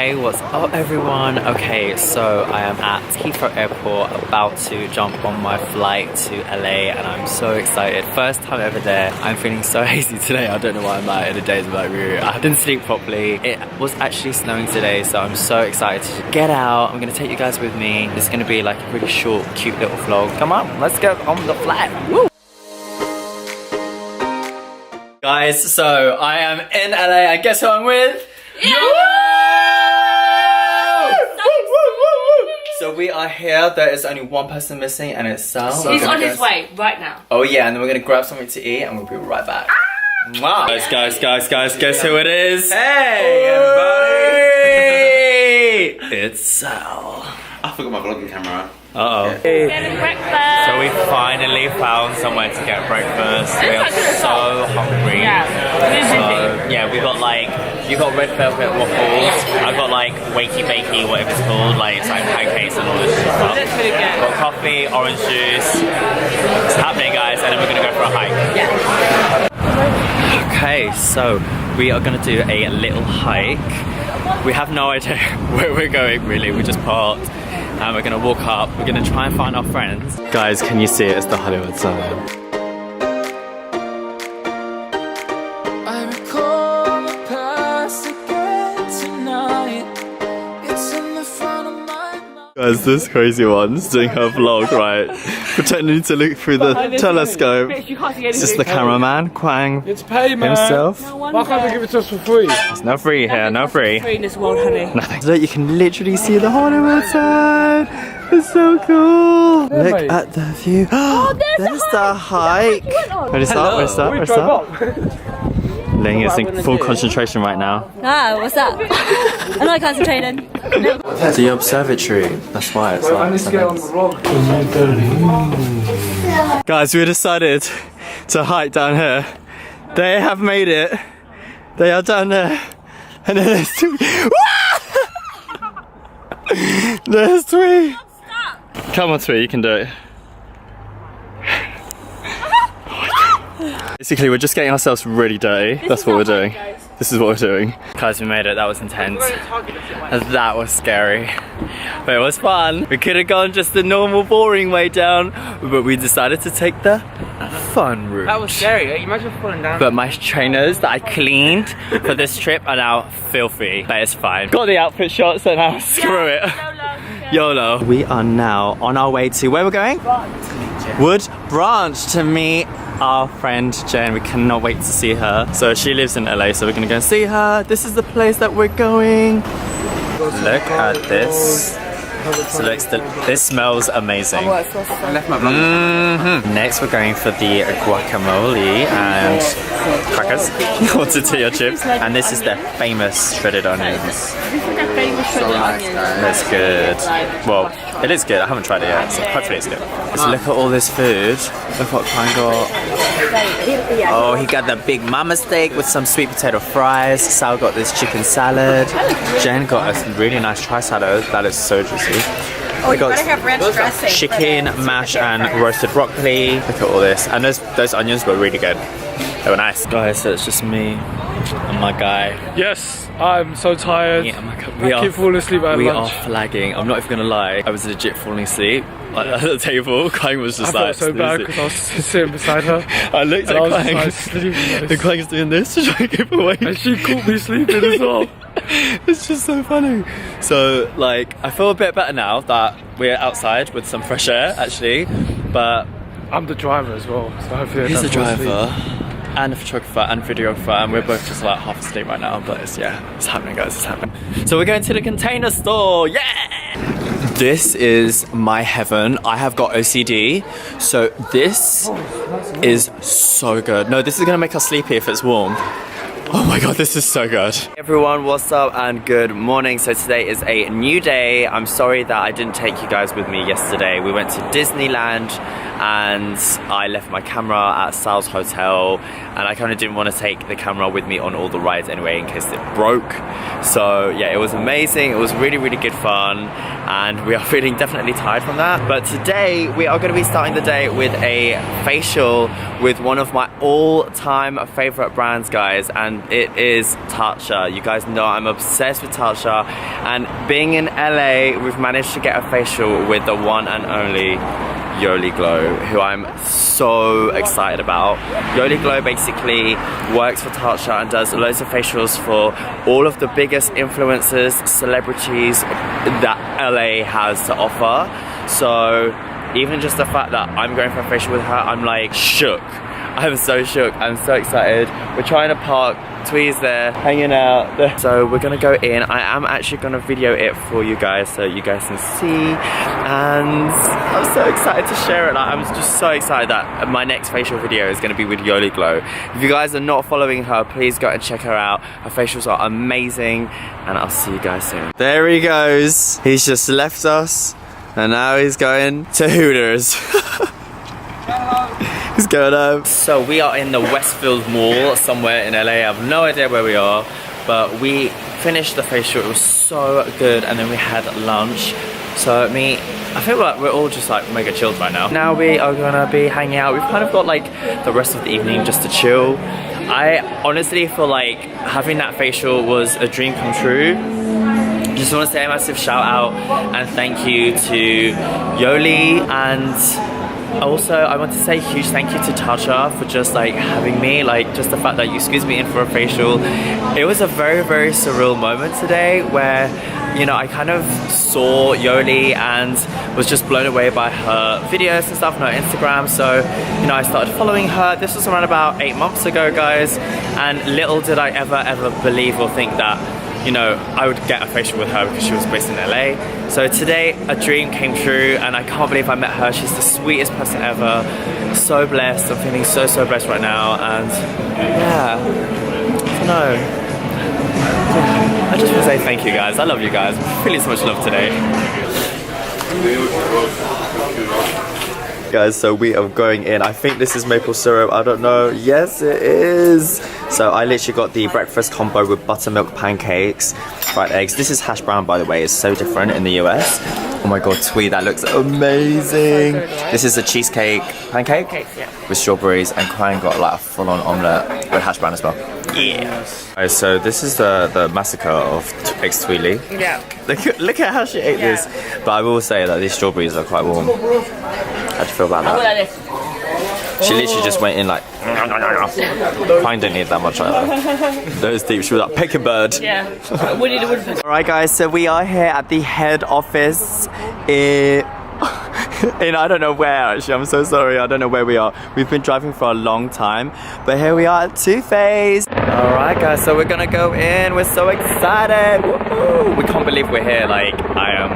Hey, what's up everyone? Okay, so I am at Heathrow Airport about to jump on my flight to LA and I'm so excited. First time ever there. I'm feeling so hazy today. I don't know why I'm like in a daze of like I didn't sleep properly. It was actually snowing today, so I'm so excited to get out. I'm gonna take you guys with me. It's gonna be like a really short, cute little vlog. Come on, let's go on the flight. Woo! Guys, so I am in LA and guess who I'm with? So we are here. There is only one person missing, and it's Sal. He's on his way right now. Oh yeah, and then we're gonna grab something to eat, and we'll be right back. Wow! Guys, guess who it is? Hey, everybody! It's Sal. I forgot my vlogging camera. Uh-oh. Getting breakfast. So we finally found somewhere to get breakfast. We are so hungry. Yeah. So yeah, we got like, you got red velvet waffles. I got like wakey bakey, whatever it's called. Like it's like pancakes and all this stuff. That's really good. Got coffee, orange juice. It's happening, guys, and then we're gonna go for a hike. Yeah. Okay, so we are gonna do a little hike. We have no idea where we're going really. We just parked. And we're gonna walk up, we're gonna try and find our friends. Guys, can you see it? It's the Hollywood sign. I recall the past again tonight. It's in the front of my mind. Guys, this crazy one's doing her vlog, right? Pretending to look through the telescope. It's just the cameraman, Kwang It's pay, man. himself. Why can't they give it to us for free? It's no free here, no free. Free in this world, honey. Nothing. So you can literally see the Hollywood sign. It's so cool. Look mate. at the view. Oh, there's the hike. Where's that? Where's that? We Where's drove that? up. Ling is in full concentration right now. Ah, what's that? I'm not concentrating. The observatory. That's why it's I need to get on the vlog. Guys, we decided to hike down here. They have made it. They are down there. And then there's two. There's three. Come on, Twee, you can do it. Basically, we're just getting ourselves really dirty. That's what we're doing. This is what we're doing. Guys, we made it. That was intense. That was scary. But it was fun. We could have gone just the normal, boring way down, but we decided to take the fun route. That was scary. Imagine falling down. But my trainers that I cleaned for this trip are now filthy. But it's fine. Got the outfit shot, so now screw it. YOLO. We are now on our way to where we're going? Wood Branch to meet our friend Jen. We cannot wait to see her. So she lives in LA, so we're gonna go and see her. This is the place that we're going. Look at this. So this smells amazing. Next we're going for the guacamole and crackers or tortilla chips. And this is their famous shredded onions. That's good. Well, it is good. I haven't tried it yet, so hopefully it's good. Let's look at all this food. Look what Klein got. Oh, he got the big mama steak with some sweet potato fries. Sal got this chicken salad. Jen got a really nice tri salad. That is so juicy. Oh, you better have ranch dressing. Chicken, mash, and roasted broccoli. Look at all this. And those onions were really good. They were nice. Guys, so it's just me and my guy. Yes, I'm so tired. Yeah, my God. I keep falling asleep at We lunch. are flagging. I'm not even gonna lie. I was legit falling asleep at the table. Kwang was just I like felt so bad because I was sitting beside her. I looked at and I was Kwang. just like sleeping. And Kwang's doing this to try and keep awake. And she caught me sleeping as well. It's just so funny. So like, I feel a bit better now that we're outside with some fresh air actually, but I'm the driver as well, so hopefully I he's the don't fall asleep. driver and the photographer and videographer, and we're both just like half asleep right now, but it's happening, guys, it's happening. So we're going to the container store, yeah! This is my heaven. I have got OCD, so this is so good. No, this is gonna make us sleepy if it's warm. Oh my God, this is so good. Hey everyone, what's up and good morning. So today is a new day. I'm sorry that I didn't take you guys with me yesterday. We went to Disneyland and I left my camera at Sal's hotel, and I kind of didn't want to take the camera with me on all the rides anyway in case it broke. So yeah, it was amazing. It was really, really good fun, and we are feeling definitely tired from that. But today we are going to be starting the day with a facial with one of my all-time favorite brands, guys, and it is Tatcha. You guys know I'm obsessed with Tatcha, and being in LA, we've managed to get a facial with the one and only YASSS Glow, who I'm so excited about. YASSS Glow basically works for Tatcha and does loads of facials for all of the biggest influencers, celebrities that LA has to offer. So even just the fact that I'm going for a facial with her, I'm like shook. I'm so shook. I'm so excited. We're trying to park. Twee's there, hanging out. So we're gonna go in. I am actually gonna video it for you guys so you guys can see. And I'm so excited to share it. Like, I'm just so excited that my next facial video is gonna be with YASSS Glow. If you guys are not following her, please go and check her out. Her facials are amazing, and I'll see you guys soon. There he goes. He's just left us, and now he's going to Hooters. He's going home. So we are in the Westfield Mall somewhere in LA. I have no idea where we are, but we finished the facial. It was so good, and then we had lunch. So I feel like we're all just like mega chilled right now. Now we are gonna be hanging out. We've kind of got like the rest of the evening just to chill. I honestly feel like having that facial was a dream come true. Just want to say a massive shout out and thank you to YASSS, and also I want to say a huge thank you to Tatcha for just like having me, like just the fact that you squeezed me in for a facial. It was a very, very surreal moment today where, you know, I kind of saw YASSS and was just blown away by her videos and stuff on her Instagram. So, you know, I started following her. This was around about 8 months ago, guys, and little did I ever believe or think that, you know, I would get a facial with her because she was based in LA. So today, a dream came true, and I can't believe I met her. She's the sweetest person ever. So blessed. I'm feeling so blessed right now, and yeah, I don't know. I just want to say thank you, guys. I love you guys. I'm feeling so much love today. Guys, so we are going in. I think this is maple syrup. I don't know. Yes, it is. So I literally got the breakfast combo with buttermilk pancakes, fried eggs. This is hash brown, by the way. It's so different in the US. Oh my god, Twee, that looks amazing. This is a cheesecake pancake with strawberries, and Quang got like a full-on omelette with hash brown as well. Yeah. Right, so this is the massacre of eggs Tweely. Yeah. Look at how she ate this. But I will say that these strawberries are quite warm. How do you feel about that? She literally just went in like. Quang didn't eat that much either. Those deep. She was like pick a bird. Yeah. Alright, guys. So we are here at the head office in I don't know where actually. I'm so sorry. I don't know where we are. We've been driving for a long time, but here we are at Toofaced. Alright, guys. So we're gonna go in. We're so excited. Woo-hoo. We can't believe we're here. Like, I am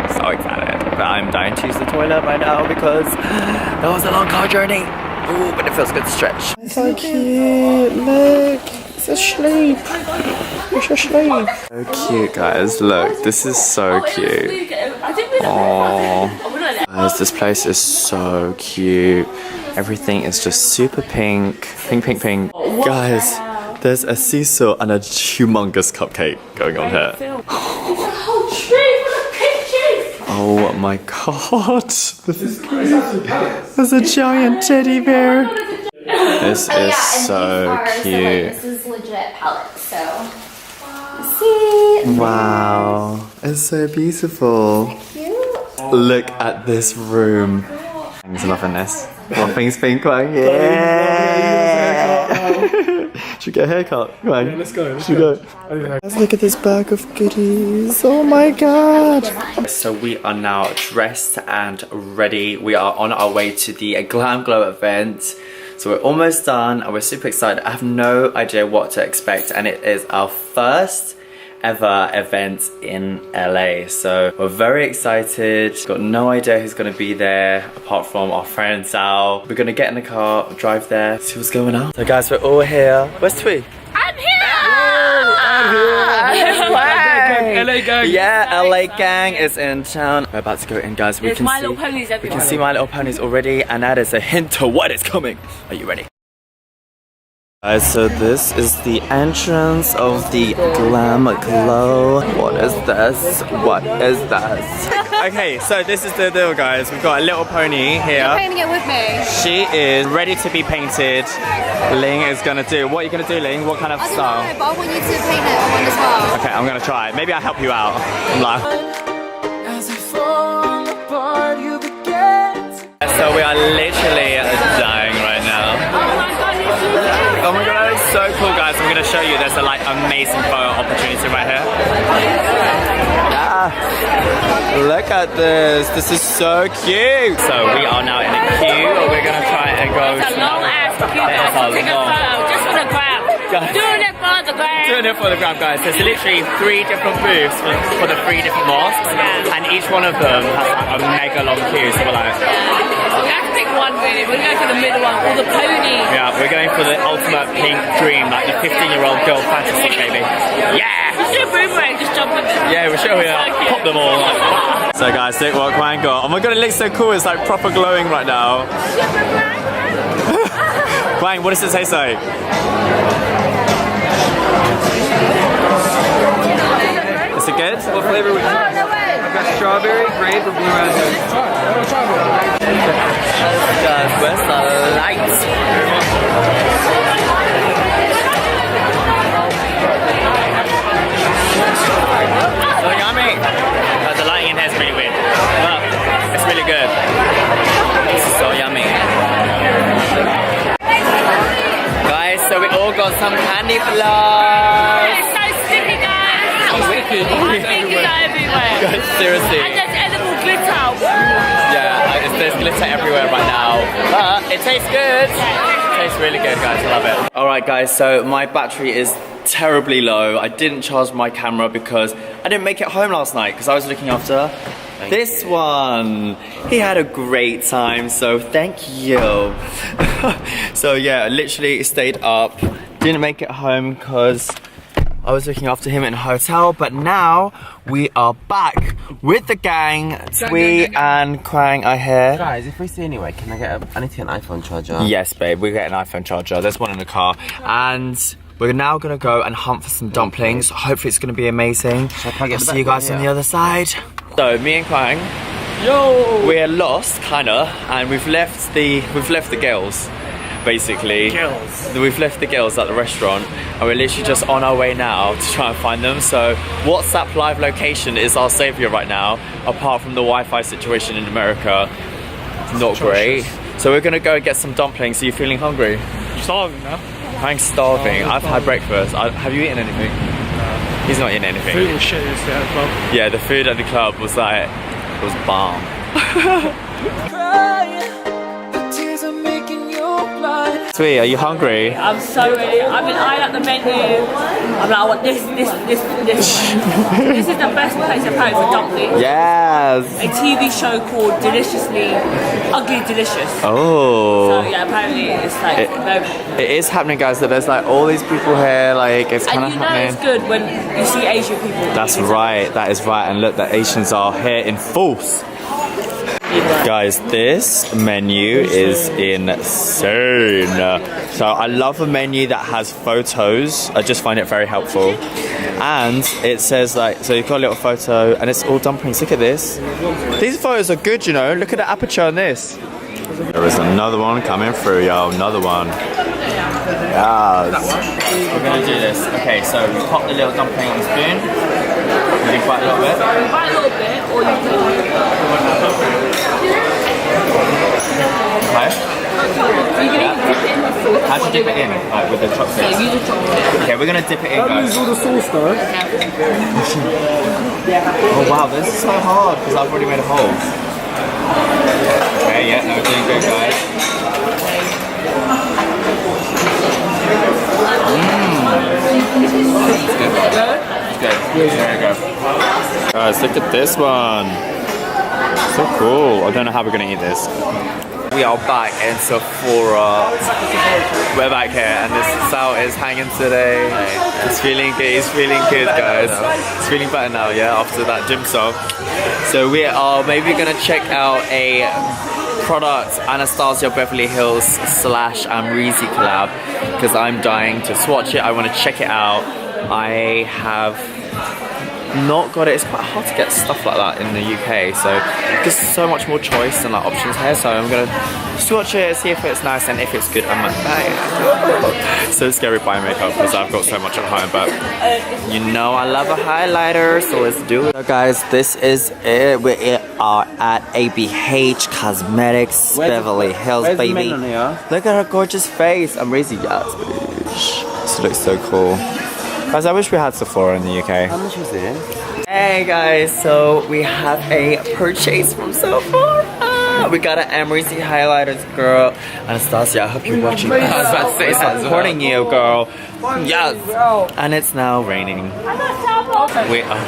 so excited. But I'm dying to use the toilet right now because that was a long car journey. Ooh, but it feels good to stretch. So cute, look, it's asleep. It's asleep. So cute, guys, look, this is so cute. Aww. Guys, this place is so cute. Everything is just super pink. Pink, pink, pink. Guys, there's a seesaw and a humongous cupcake going on here. Oh my god, this is crazy. There's a giant teddy bear. This is so cute. This is legit palette, so see. Wow, it's so beautiful. Cute. Look at this room. Quang's loving this. Thing's pink, Quang. Yeah. Should we get a haircut? Quang. Yeah, let's go. Let's look at this bag of goodies. Oh my god. So we are now dressed and ready. We are on our way to the Glamour Glow event. So we're almost done and we're super excited. I have no idea what to expect, and it is our first ever event in LA. So we're very excited. Got no idea who's gonna be there apart from our friend Sal. We're gonna get in the car, drive there, see what's going on. So guys, we're all here. Where's Twee? I'm here! I'm here! LA gang. Yeah, LA gang is in town. We're about to go in, guys. There's My Little Ponies we everywhere. can see My Little Ponies already, and that is a hint to what is coming. Are you ready? Guys, so this is the entrance of the Glamour Glow. What is this? What is this? Okay, so this is the deal, guys. We've got a little pony here. You're painting it with me. She is ready to be painted. Ling is gonna do. What are you gonna do, Ling? What kind of I don't style? know, but I want you to paint it on as well. Okay, I'm gonna try. Maybe I'll help you out. I'm like. As we fall apart, you begin to So we are literally dying right now. Oh my god, that is so cool, guys. I'm gonna show you. There's a like amazing photo opportunity right here. Yeah. Look at this. This is so cute. So we are now in a queue. We're gonna try and go. It's a long ass queue, It is guys. a Take a long- photo just for the gram. Guys. Doing it for the gram. Doing it for the gram, guys. There's literally 3 different booths for the 3 different mosques, and each one of them has like a mega long queue. So we're like, We have to pick one really. We're going for the middle one, or the pony. yeah, we're going for the ultimate pink dream, like the 15-year-old girl fantasy, baby. Yeah. Just do a boomerang, just jump in there. Yeah, we'll show you. Pop them all. So guys, look what Quang got. Oh my god, it looks so cool. It's like proper glowing right now. Quang, what does it taste like? Is it good? What flavor would you like? I've got strawberry, grape, or blue raspberry. Guys, where's the lights? So yummy. The lighting in here is really weird. Well, it's really good. It's so yummy. Guys, so we all got some candy floss. It's so sticky, guys. It's sticky. Sticky everywhere. Guys, seriously. And there's edible glitter. Yeah, there's glitter everywhere right now. But it tastes good. It tastes really good, guys. I love it. Alright, guys, so my battery is terribly low. I didn't charge my camera because I didn't make it home last night because I was looking after this one. He had a great time, so thank you. So yeah, I literally stayed up. Didn't make it home because I was looking after him in a hotel, but now we are back with the gang. Twee and Quang are here. Guys, if we see anyway, can I get I need to get an iPhone charger. Yes, babe, we get an iPhone charger. There's one in the car. And we're now gonna go and hunt for some dumplings. Hopefully it's gonna be amazing. I'll see you guys on the other side. So me and Quang, we're lost, kinda, and we've left the girls. Basically, we've left the girls at the restaurant and we're literally just on our way now to try and find them. So WhatsApp live location is our savior right now, apart from the Wi-Fi situation in America. Not great. So we're gonna go and get some dumplings. Are you feeling hungry? Starving now. I'm starving. I've had breakfast. Have you eaten anything? He's not eaten anything. Food was shit yesterday as well. Yeah, the food at the club was like, it was bomb. cry. The tears are making you blind. Twee, are you hungry? I'm so ready. I've been eyeing up the menu. I'm like, I want this. This is the best place apparently for dumplings. Yes. A TV show called Deliciously Ugly Delicious. Oh. So yeah, apparently it's like very. It is happening, guys. That there's like all these people here. Like it's kind And of you know happening. it's good when you see Asian people. That's right. That is right. And look, the Asians are here in force. Guys, this menu is insane. So I love a menu that has photos. I just find it very helpful. And it says like, so you've got a little photo and it's all dumplings. Look at this. These photos are good, you know. Look at the aperture on this. There is another one coming through, y'all. Another one. Yes. We're gonna do this. Okay, so we pop the little dumpling on the spoon. We do quite a little bit. Quite a little bit, or you can. Okay. You can even dip it in the sauce. How do you dip it in? Like with the chopsticks? Use a chocolate. Okay, we're gonna dip it in, guys. all the sauce though. Oh wow, this is so hard because I've already made a hole. Okay, yeah, no, we're doing good, guys. It's good, guys. It's good. There you go. Guys, look at this one. So cool. I don't know how we're gonna eat this. We are back in Sephora. We're back here and this Sal is hanging today. He's feeling good, guys. He's feeling better now, yeah, after that gym song. So we are maybe gonna check out a product Anastasia Beverly Hills / Amrezy collab because I'm dying to swatch it. I want to check it out. I have not got it. It's quite hard to get stuff like that in the UK, so just so much more choice and like options here. So I'm gonna swatch it, see if it's nice, and if it's good, I'm like, hey. So scary buying makeup because I've got so much at home, but you know I love a highlighter, so let's do it. So guys, this is it. We are at ABH Cosmetics, Beverly Hills, baby. Look at her gorgeous face. I'm Amrezy, yes, bitch. This looks so cool. Guys, I wish we had Sephora in the UK. How much was it? Hey guys, so we have a purchase from Sephora. We got an Amrezy highlighters, girl. Anastasia, I hope you're watching this. I was about to say that. Supporting you, girl. Yes. And it's now raining. We are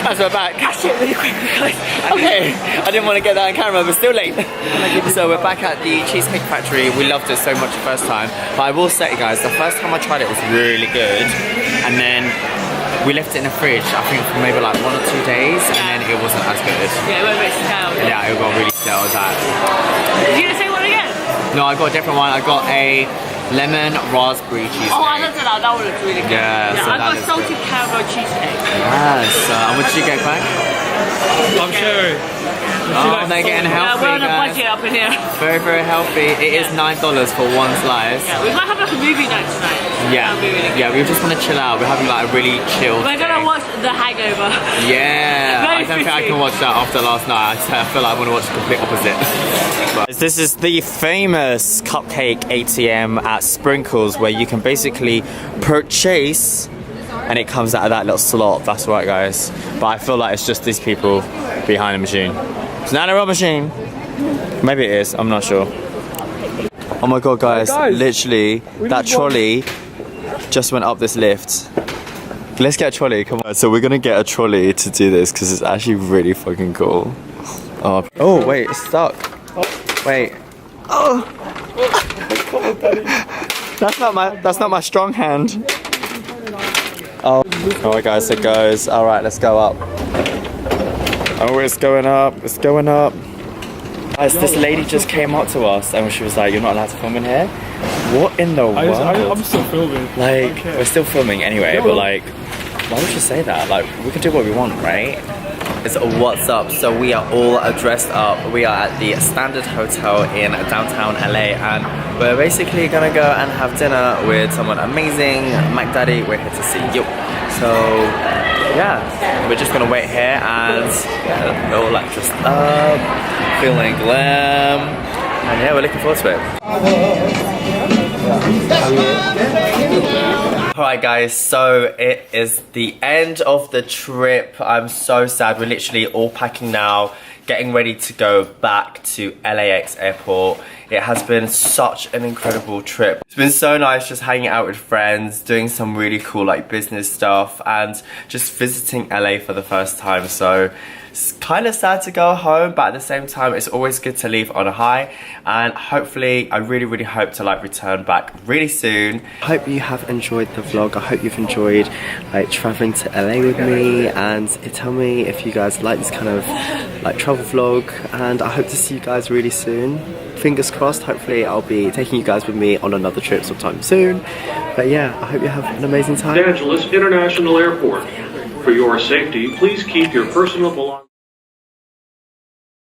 Guys, we're back. Catch it really quick, guys. Okay, I didn't want to get that on camera, but still late. So we're back at the Cheesecake Factory. We loved it so much the first time. But I will say, guys, the first time I tried it was really good. And then we left it in the fridge, I think for maybe like 1 or 2 days, and then it wasn't as good. Yeah, it went a bit stale. Yeah, it got really stale as that. Did you get the same one again? No, I got a different one. I got a lemon raspberry cheesecake. Oh, I looked at that. That one looks really good. Yeah, so I got salted caramel cheesecake. Yes. And what did you get back? I'm sure. Oh, they're getting healthy, we're on a guys. budget up in here. Very, very healthy. It is $9 for one slice. Yeah, we might have like a movie night tonight. Yeah, That'll be really good. yeah, we just want to chill out. We're having like a really chill We're gonna watch The Hangover. Yeah, Very I don't think I fitting. can watch that after last night. I feel like I want to watch the complete opposite. But this is the famous cupcake ATM at Sprinkles where you can basically purchase and it comes out of that little slot. That's right, guys. But I feel like it's just these people behind the machine. It's not a real machine. Maybe it is, I'm not sure. Oh my god, guys, literally, that trolley just went up this lift. Let's get a trolley, come on. So we're gonna get a trolley to do this because it's actually really fucking cool. Oh wait, it's stuck. Wait. Oh. That's not my strong hand. Oh. Alright guys, it goes. Alright, let's go up. Oh, it's going up, it's going up. Guys, this lady just came up to us and she was like, you're not allowed to film in here? What in the world? I'm still filming. Like, we're still filming anyway, but like, why would you say that? Like, we can do what we want, right? It's what's up. So we are all dressed up. We are at the Standard Hotel in downtown LA and we're basically gonna go and have dinner with someone amazing. Mac Daddy, we're here to see you. So yeah, we're just gonna wait here and yeah, we're all like dressed up, feeling glam, and yeah, we're looking forward to it. Alright guys, so it is the end of the trip. I'm so sad. We're literally all packing now, getting ready to go back to LAX airport. It has been such an incredible trip. It's been so nice just hanging out with friends, doing some really cool like business stuff and just visiting LA for the first time. So it's kind of sad to go home, but at the same time it's always good to leave on a high, and hopefully I really hope to like return back really soon. I hope you have enjoyed the vlog. I hope you've enjoyed like traveling to LA with me, and tell me if you guys like this kind of like travel vlog, and I hope to see you guys really soon. Fingers crossed, hopefully I'll be taking you guys with me on another trip sometime soon. But yeah, I hope you have an amazing time. Los Angeles International Airport. For your safety, please keep your personal belongings.